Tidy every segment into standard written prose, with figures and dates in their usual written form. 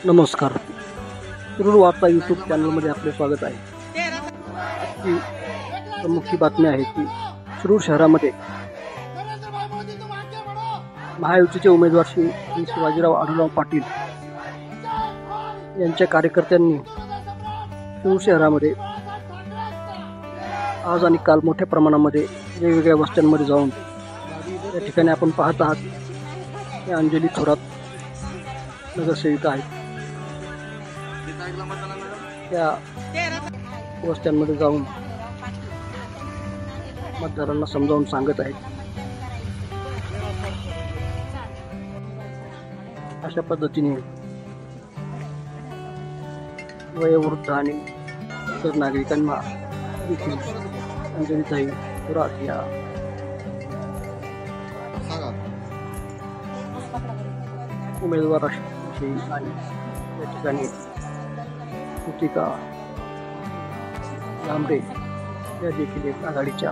नमस्कार. शिरूर वार्ता यूट्यूब चॅनलमध्ये आपले स्वागत आहे. आजची प्रमुख बातमी आहे की शिरूर शहरामध्ये महायुतीचे उमेदवार श्री शिवाजीराव आढळराव पाटील यांच्या कार्यकर्त्यांनी शिरूर शहरामध्ये आज आणि काल मोठ्या प्रमाणामध्ये वेगवेगळ्या वस्त्यांमध्ये जाऊन या ठिकाणी आपण पाहत आहात या अंजली थोरात नगरसेविका आहेत. त्या वस्त्यांमध्ये जाऊन मतदारांना समजावून सांगत आहेत. अशा पद्धतीने वयोवृद्ध आणि इतर नागरिकांना देखील अंजलीताई थोरात या उमेदवाराविषयी आणि या ठिकाणी कृतिका झांबरे या देखील एक आघाडीच्या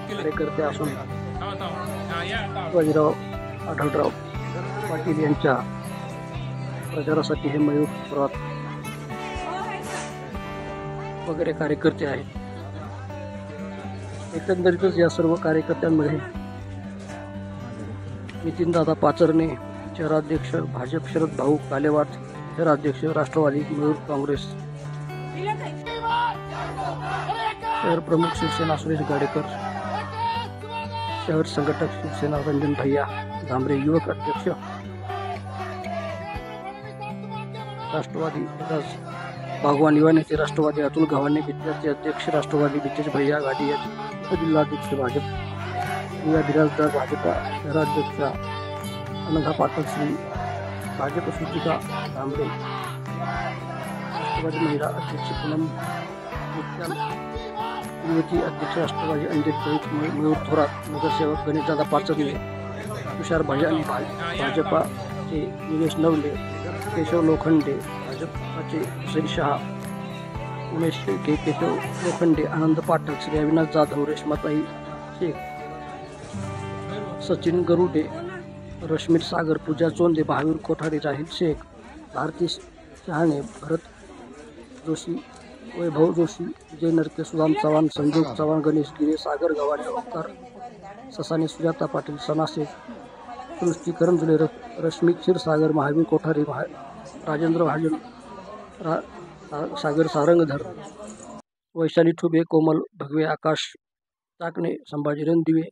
कार्यकर्त्या असून शिवाजीराव आढळराव पाटील यांच्या प्रचारासाठी हे मयूर थोरात वगैरे कार्यकर्ते आहेत. एकंदरीतच या सर्व कार्यकर्त्यांमध्ये नितीनदादा पाचरणे शहराध्यक्ष भाजप, शरद भाऊ कालेवाड शहराध्यक्ष राष्ट्रवादी मयूर काँग्रेस, शहर प्रमुख शिवसेना सुरेश गाडेकर, शहर संघटक शिवसेना रंजन भैया झांबरे, युवक अध्यक्ष राष्ट्रवादी भगवान युवा नेते राष्ट्रवादी अतुल गव्हाणे, विद्यार्थी अध्यक्ष राष्ट्रवादी बिचेश भैया गाडी, उपजिल्हाध्यक्ष भाजप रिया बिराजदार भाजपा, शहराध्यक्ष अनघा पाठक श्री भाजप, सुचिका झांबरे राष्ट्रवादी, महिला अध्यक्ष पूनम मुत्याल, युवती अध्यक्ष राष्ट्रवादी अंजित मयूर थोरात, नगरसेवक गणेशदादा पाचरणे, तुषार भजानी भाजपाचे, निलेश नवले, केशव लोखंडे भाजपाचे, हुसेन शहा, उमेश शेळके, केशव लोखंडे, आनंद पाठक, श्री अविनाश जाधव, रेश्माताई शेख, सचिन गरुडे, रश्मीर सागर, पूजा चोंदे, महावीर कोठारे, राहिल शेख, भारती शहाणे, भरत जोशी, वैभव जोशी, विजय नरके, सुदाम चव्हाण, संजोग चव्हाण, गणेश गिरे, सागर गव्हाणे, ओंकार ससाने, सुजाता पाटील, सना शेख, सृष्टी करंजुले, रश्मी क्षीरसागर, महावीर कोठारे, राजेंद्र भाजन, सागर सारंगधर, वैशाली ठुबे, कोमल भगवे, आकाश चाकणे, संभाजी रणदिवे,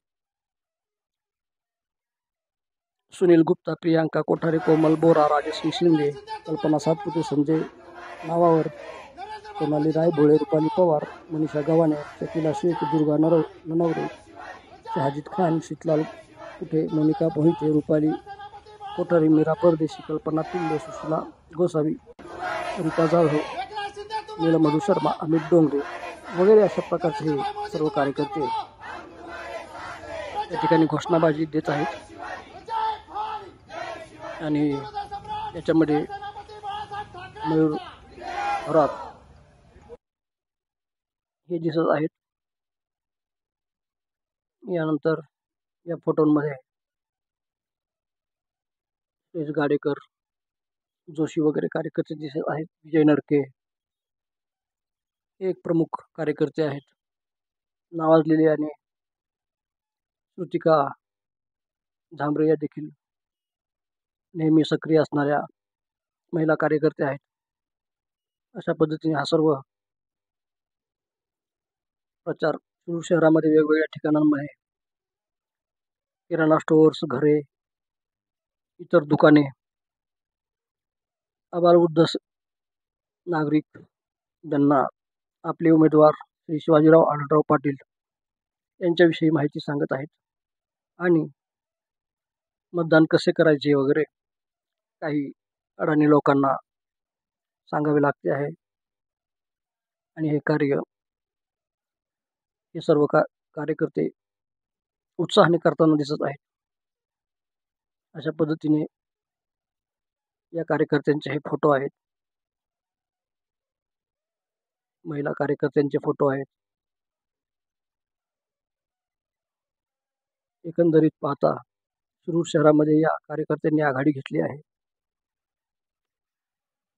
सुनील गुप्ता, प्रियांका कोठारे, कोमल बोरा, राजश्री शिंदे, कल्पना सातपुते, संजय नावावर, सोनाली रायभोळे, रुपाली पवार, मनीषा गव्हाणे, शकीला शेख, दुर्गा ननवरे, शहाजिद खान, शीतलाल कुठे, मोनिका मोहिते, रुपाली कोठारी, मीरा परदेशी, कल्पना पिल्ले, सुशीला गोसावी, रीता जाधव, नीलमधु शर्मा, अमित डोंगरे वगैरे अशा प्रकारचे हे सर्व कार्यकर्ते या ठिकाणी घोषणाबाजी देत आहेत. आणि याच्यामध्ये मयूर थोरात हे दिसत आहेत. यानंतर या फोटोंमध्ये सुरेश गाडेकर, जोशी वगैरे कार्यकर्ते दिसत आहेत. विजय नरके एक प्रमुख कार्यकर्ते आहेत. नावाजलेले आणि कृतिका झांबरे या देखील नेहमी सक्रिय असणाऱ्या महिला कार्यकर्ते आहेत. अशा पद्धतीने हा सर्व प्रचार शिरूर शहरामध्ये वेगवेगळ्या ठिकाणांमध्ये, किराणा स्टोअर्स, घरे, इतर दुकाने, आबालवृद्ध नागरिक ज्यांना आपले उमेदवार श्री शिवाजीराव आढळराव पाटील यांच्याविषयी माहिती सांगत आहेत आणि मतदान कसे करायचे वगैरे काही अडाणी लोकांना सांगावे लागते आहे. आणि हे कार्य हे सर्व कार्यकर्ते उत्साहाने करताना दिसत आहेत. अशा पद्धतीने या कार्यकर्त्यांचे हे फोटो आहेत. महिला कार्यकर्त्यांचे फोटो आहेत. एकंदरीत पाहता शिरूर शहरामध्ये या कार्यकर्त्यांनी आघाडी घेतली आहे.